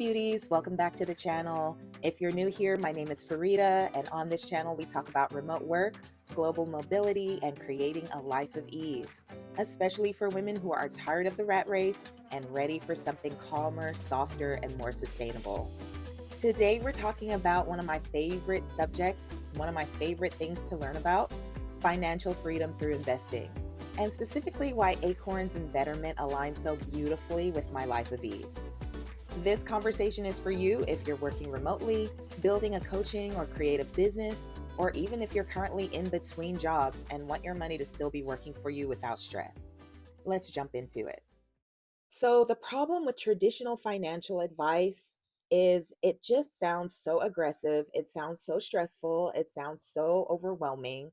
beauties, welcome back to the channel. If you're new here, my name is Farida, and on this channel we talk about remote work, global mobility, and creating a life of ease, especially for women who are tired of the rat race and ready for something calmer, softer, and more sustainable. Today we're talking about one of my favorite subjects, one of my favorite things to learn about, financial freedom through investing, and specifically why Acorns and Betterment align so beautifully with my life of ease. This conversation is for you if you're working remotely, building a coaching or creative business, or even if you're currently in between jobs and want your money to still be working for you without stress. Let's jump into it. So, the problem with traditional financial advice is it just sounds so aggressive. It sounds so stressful. It sounds so overwhelming.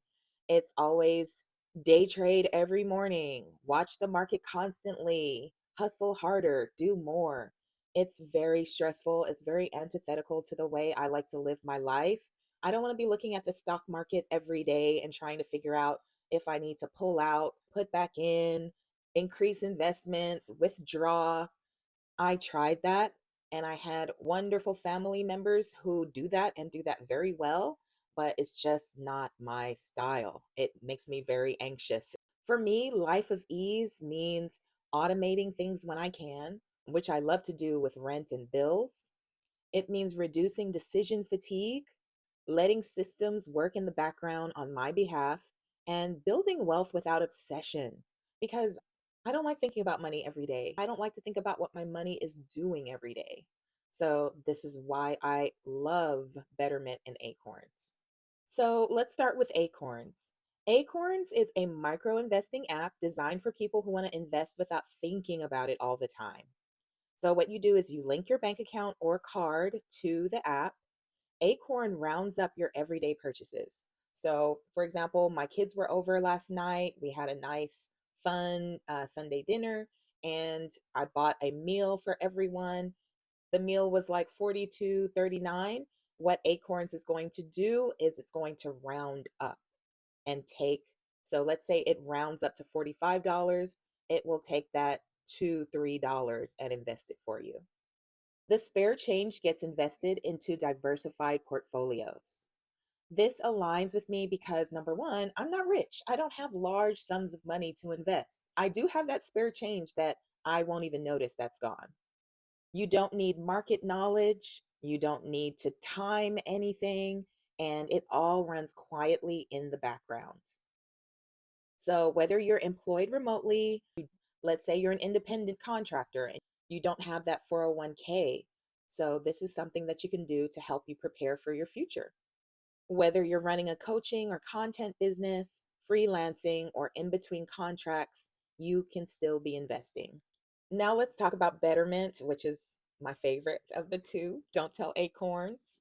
It's always day trade every morning, watch the market constantly, hustle harder, do more. It's very stressful. It's very antithetical to the way I like to live my life. I don't want to be looking at the stock market every day and trying to figure out if I need to pull out, put back in, increase investments, withdraw. I tried that and I had wonderful family members who do that and do that very well, but it's just not my style. It makes me very anxious. For me, life of ease means automating things when I can, which I love to do with rent and bills. It means reducing decision fatigue, letting systems work in the background on my behalf, and building wealth without obsession. Because I don't like thinking about money every day. I don't like to think about what my money is doing every day. So, this is why I love Betterment and Acorns. So, let's start with Acorns. Acorns is a micro investing app designed for people who want to invest without thinking about it all the time. So, what you do is you link your bank account or card to the app. Acorn rounds up your everyday purchases. So, for example, my kids were over last night. We had a nice, fun Sunday dinner, and I bought a meal for everyone. The meal was like 42.39. What Acorns is going to do is it's going to round up and take, so let's say it rounds up to $45, it will take that to $3 and invest it for you. The spare change gets invested into diversified portfolios. This aligns with me because number one, I'm not rich. I don't have large sums of money to invest. I do have that spare change that I won't even notice that's gone. You don't need market knowledge. You don't need to time anything. And it all runs quietly in the background. So whether you're employed remotely, let's say you're an independent contractor and you don't have that 401k. So this is something that you can do to help you prepare for your future. Whether you're running a coaching or content business, freelancing, or in between contracts, you can still be investing. Now let's talk about Betterment, which is my favorite of the two. Don't tell Acorns.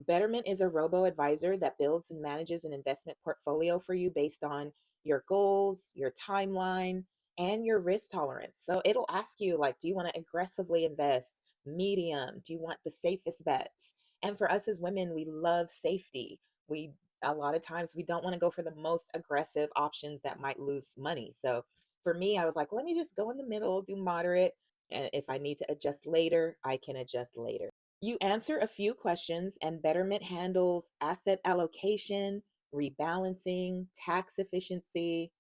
Betterment is a robo advisor that builds and manages an investment portfolio for you based on your goals, your timeline, and your risk tolerance. So it'll ask you, like, do you want to aggressively invest? Medium? Do you want the safest bets? And for us as women, we love safety. We A lot of times we don't want to go for the most aggressive options that might lose money. So for me, I was like, let me just go in the middle, do moderate. And if I need to adjust later, I can adjust later. You answer a few questions, and Betterment handles asset allocation, rebalancing, tax efficiency.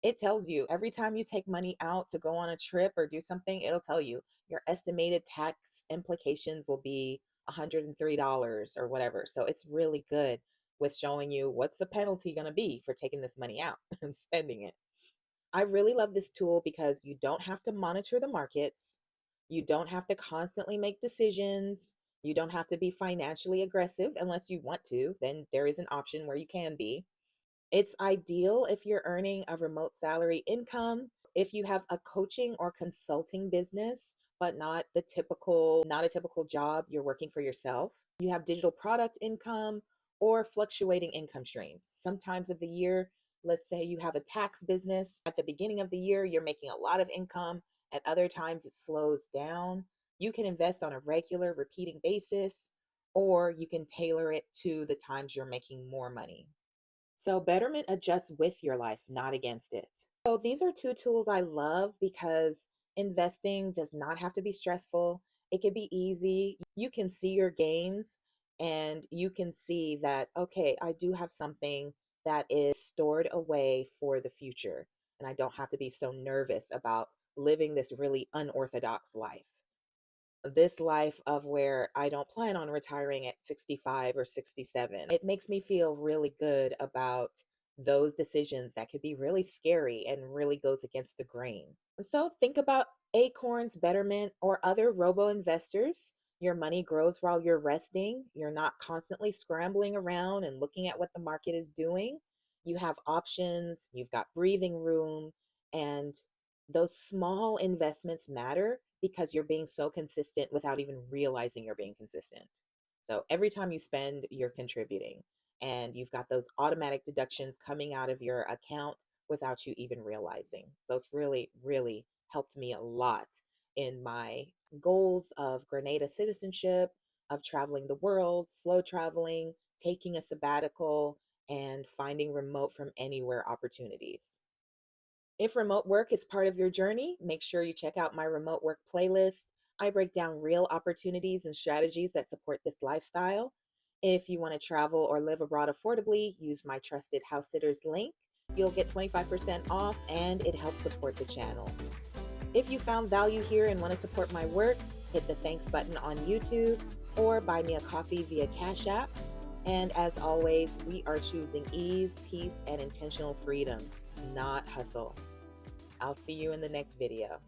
It tells you every time you take money out to go on a trip or do something, it'll tell you your estimated tax implications will be $103 or whatever. So it's really good with showing you what's the penalty going to be for taking this money out and spending it. I really love this tool because you don't have to monitor the markets. You don't have to constantly make decisions. You don't have to be financially aggressive unless you want to. Then there is an option where you can be. It's ideal if you're earning a remote salary income, if you have a coaching or consulting business, but not a typical job, you're working for yourself. You have digital product income or fluctuating income streams. Sometimes of the year, let's say you have a tax business. At the beginning of the year, you're making a lot of income. At other times, it slows down. You can invest on a regular, repeating basis, or you can tailor it to the times you're making more money. So Betterment adjusts with your life, not against it. So these are two tools I love because investing does not have to be stressful. It could be easy. You can see your gains and you can see that, okay, I do have something that is stored away for the future. And I don't have to be so nervous about living this really unorthodox life. This life of where I don't plan on retiring at 65 or 67. It makes me feel really good about those decisions that could be really scary and really goes against the grain. So think about Acorns, Betterment, or other robo investors. Your money grows while you're resting. You're not constantly scrambling around and looking at what the market is doing. You have options, you've got breathing room, and those small investments matter because you're being so consistent without even realizing you're being consistent. So every time you spend, you're contributing, and you've got those automatic deductions coming out of your account without you even realizing. So it's really, really helped me a lot in my goals of Grenada citizenship, of traveling the world, slow traveling, taking a sabbatical, and finding remote from anywhere opportunities. If remote work is part of your journey, make sure you check out my remote work playlist. I break down real opportunities and strategies that support this lifestyle. If you want to travel or live abroad affordably, use my trusted house sitters link. You'll get 25% off and it helps support the channel. If you found value here and want to support my work, hit the thanks button on YouTube or buy me a coffee via Cash App. And as always, we are choosing ease, peace, and intentional freedom, not hustle. I'll see you in the next video.